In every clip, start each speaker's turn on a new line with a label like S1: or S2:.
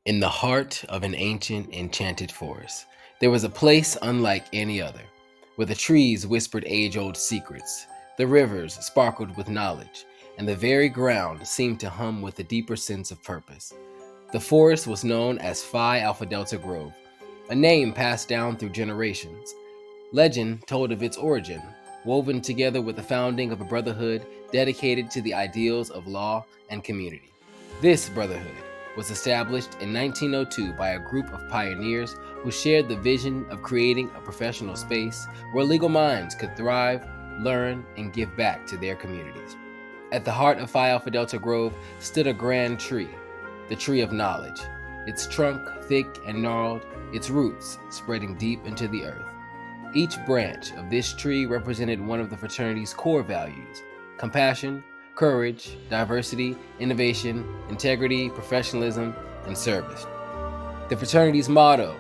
S1: In the heart of an ancient, enchanted forest, there was a place unlike any other, where the trees whispered age old secrets, the rivers sparkled with knowledge, and the very ground seemed to hum with a deeper sense of purpose. The forest was known as Phi Alpha Delta Grove, a name passed down through generations. Legend told of its origin, woven together with the founding of a brotherhood dedicated to the ideals of law and community. This brotherhood was established in 1902 by a group of pioneers who shared the vision of creating a professional space where legal minds could thrive, learn, and give back to their communities. At the heart of Phi Alpha Delta Grove stood a grand tree, the tree of knowledge, its trunk thick and gnarled, its roots spreading deep into the earth. Each branch of this tree represented one of the fraternity's core values: compassion, courage, diversity, innovation, integrity, professionalism, and service. The fraternity's motto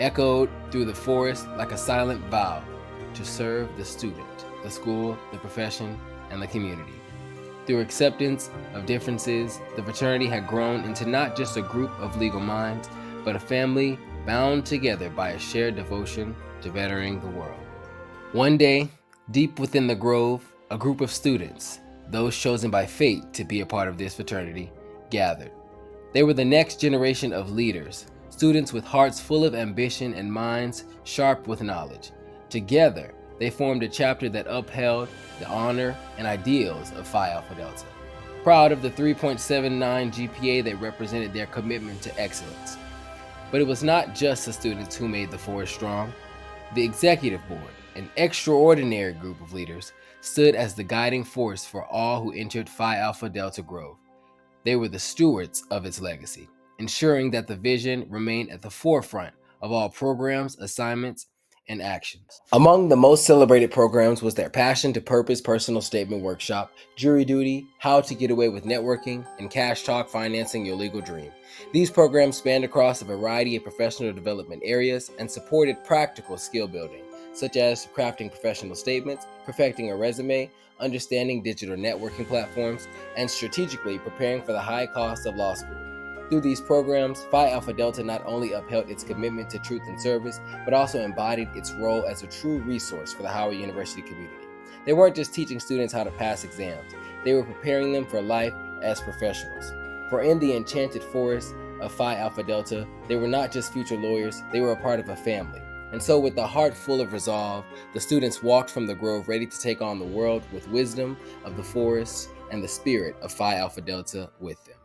S1: echoed through the forest like a silent vow to serve the student, the school, the profession, and the community. Through acceptance of differences, the fraternity had grown into not just a group of legal minds, but a family bound together by a shared devotion to bettering the world. One day, deep within the grove, a group of students, those chosen by fate to be a part of this fraternity, gathered. They were the next generation of leaders, students with hearts full of ambition and minds sharp with knowledge. Together, they formed a chapter that upheld the honor and ideals of Phi Alpha Delta. Proud of the 3.79 GPA that represented their commitment to excellence. But it was not just the students who made the force strong. The executive board, an extraordinary group of leaders, stood as the guiding force for all who entered Phi Alpha Delta Grove. They were the stewards of its legacy, ensuring that the vision remained at the forefront of all programs, assignments, and actions. Among the most celebrated programs was their Passion to Purpose Personal Statement Workshop, Jury Duty, How to Get Away with Networking, and Cash Talk Financing Your Legal Dream. These programs spanned across a variety of professional development areas and supported practical skill building, such as crafting professional statements, perfecting a resume, understanding digital networking platforms, and strategically preparing for the high cost of law school. Through these programs, Phi Alpha Delta not only upheld its commitment to truth and service, but also embodied its role as a true resource for the Howard University community. They weren't just teaching students how to pass exams, they were preparing them for life as professionals. For in the enchanted forest of Phi Alpha Delta, they were not just future lawyers, they were a part of a family. And so, with a heart full of resolve, the students walked from the grove ready to take on the world with wisdom of the forest and the spirit of Phi Alpha Delta with them.